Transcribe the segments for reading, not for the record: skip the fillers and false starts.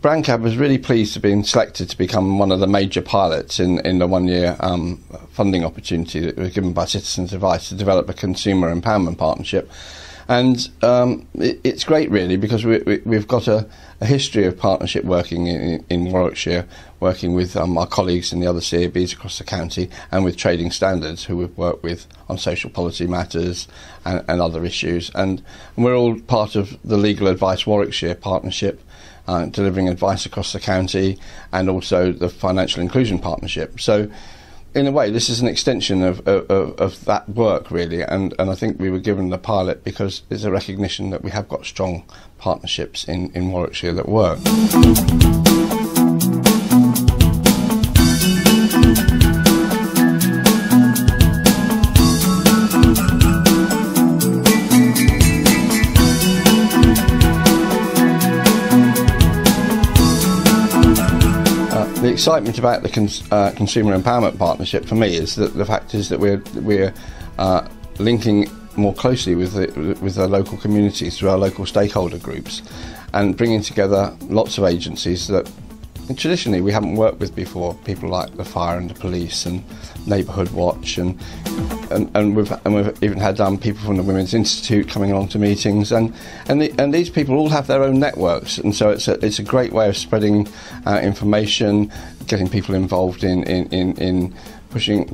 Brancab was really pleased to have been selected to become one of the major pilots in the one-year funding opportunity that was given by Citizens Advice to develop a consumer empowerment partnership. And it's great, really, because we've got a history of partnership working in Warwickshire, working with our colleagues in the other CABs across the county, and with Trading Standards, who we've worked with on social policy matters and other issues. And we're all part of the Legal Advice Warwickshire partnership, delivering advice across the county, and also the Financial Inclusion Partnership. So, in a way, this is an extension of that work, really, and I think we were given the pilot because there's a recognition that we have got strong partnerships in Warwickshire that work. The excitement about the Consumer Empowerment Partnership for me is that the fact is that we're linking more closely with the local communities through our local stakeholder groups, and bringing together lots of agencies that traditionally we haven't worked with before, people like the fire and the police and Neighbourhood Watch, and we've even had people from the Women's Institute coming along to meetings, and these people all have their own networks, and so it's a great way of spreading information, getting people involved in pushing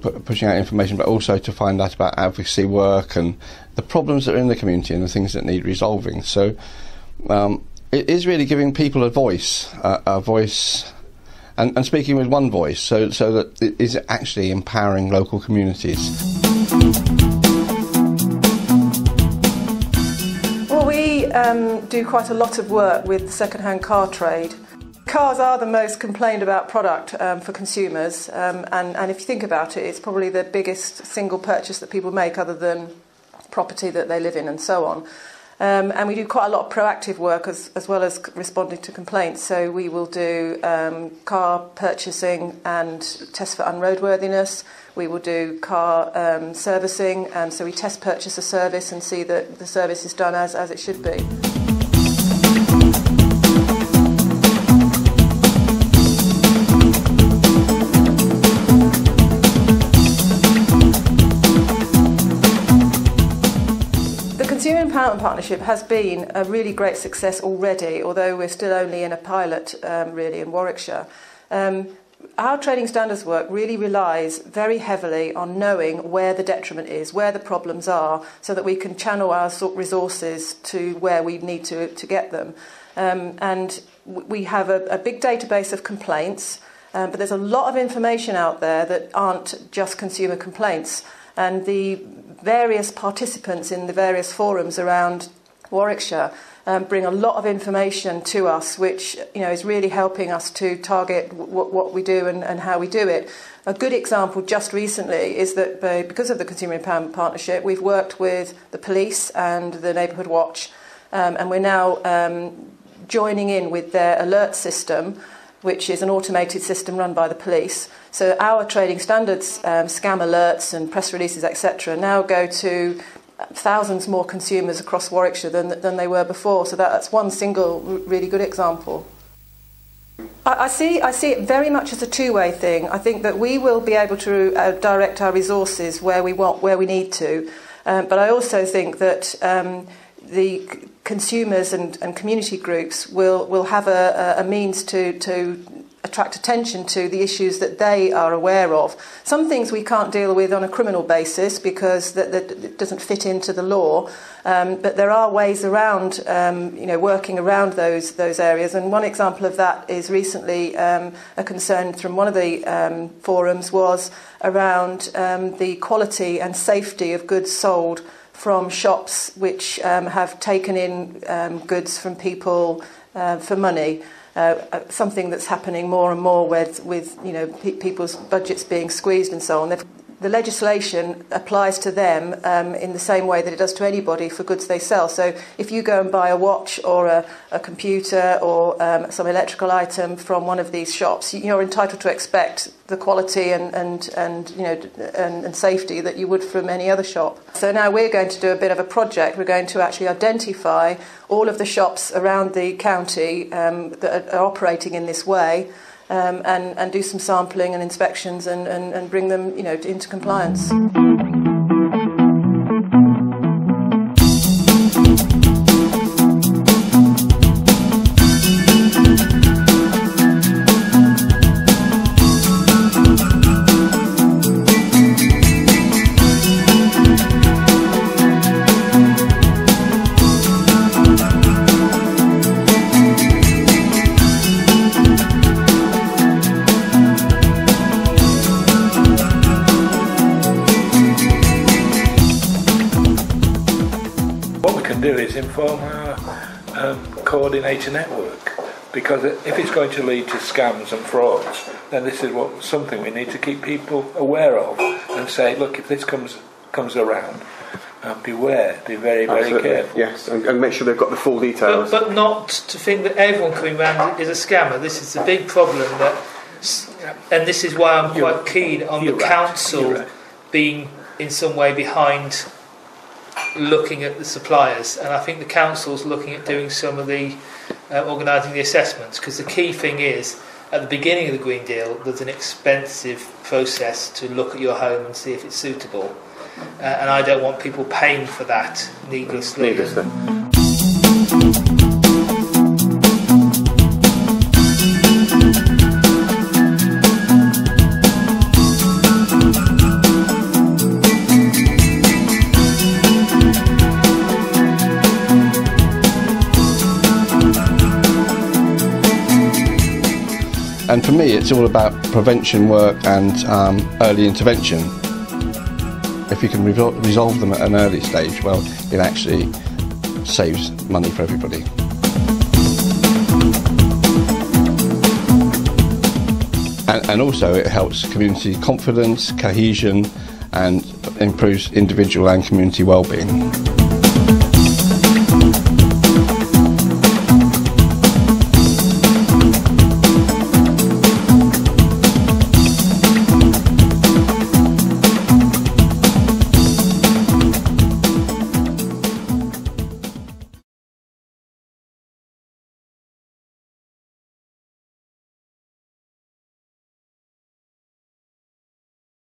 out information, but also to find out about advocacy work and the problems that are in the community and the things that need resolving. So it is really giving people a voice, and speaking with one voice, so that it is actually empowering local communities. Well, we do quite a lot of work with the second-hand car trade. Cars are the most complained about product for consumers, and if you think about it, it's probably the biggest single purchase that people make, other than property that they live in and so on. And we do quite a lot of proactive work as well as responding to complaints. So we will do car purchasing and test for unroadworthiness. We will do car servicing, so we test purchase a service and see that the service is done as it should be. The Consumer Empowerment Partnership has been a really great success already, although we're still only in a pilot really in Warwickshire. Our trading standards work really relies very heavily on knowing where the detriment is, where the problems are, so that we can channel our resources to where we need to get them. And we have a big database of complaints, but there's a lot of information out there that aren't just consumer complaints. And the various participants in the various forums around Warwickshire bring a lot of information to us, which is really helping us to target what we do and how we do it. A good example just recently is that because of the Consumer Empowerment Partnership, we've worked with the police and the Neighbourhood Watch, and we're now joining in with their alert system, which is an automated system run by the police. So our trading standards, scam alerts and press releases, etc., now go to thousands more consumers across Warwickshire than they were before. So that's one single really good example. I see it very much as a two-way thing. I think that we will be able to direct our resources where we need to, but I also think that the consumers and community groups will have a means to attract attention to the issues that they are aware of. Some things we can't deal with on a criminal basis because that doesn't fit into the law, but there are ways around working around those areas. And one example of that is recently a concern from one of the forums was around the quality and safety of goods sold from shops which have taken in goods from people for money. Something that's happening more and more with people's budgets being squeezed and so on. the legislation applies to them in the same way that it does to anybody for goods they sell. So if you go and buy a watch or a computer or some electrical item from one of these shops, you're entitled to expect the quality and safety that you would from any other shop. So now we're going to do a bit of a project. We're going to actually identify all of the shops around the county that are operating in this way, and do some sampling and inspections and bring them, into compliance. Do is inform our coordinator network, because if it's going to lead to scams and frauds, then this is something we need to keep people aware of and say, look, if this comes around, beware, be very, very careful. Yes, and make sure they've got the full details. But not to think that everyone coming around is a scammer. This is the big problem, and this is why I'm quite keen on the council being in some way behind looking at the suppliers, and I think the council's looking at doing some of the organising the assessments, because the key thing is at the beginning of the Green Deal there's an expensive process to look at your home and see if it's suitable, and I don't want people paying for that needlessly. And for me, it's all about prevention work and early intervention. If you can resolve them at an early stage, well, it actually saves money for everybody. And also it helps community confidence, cohesion, and improves individual and community well-being.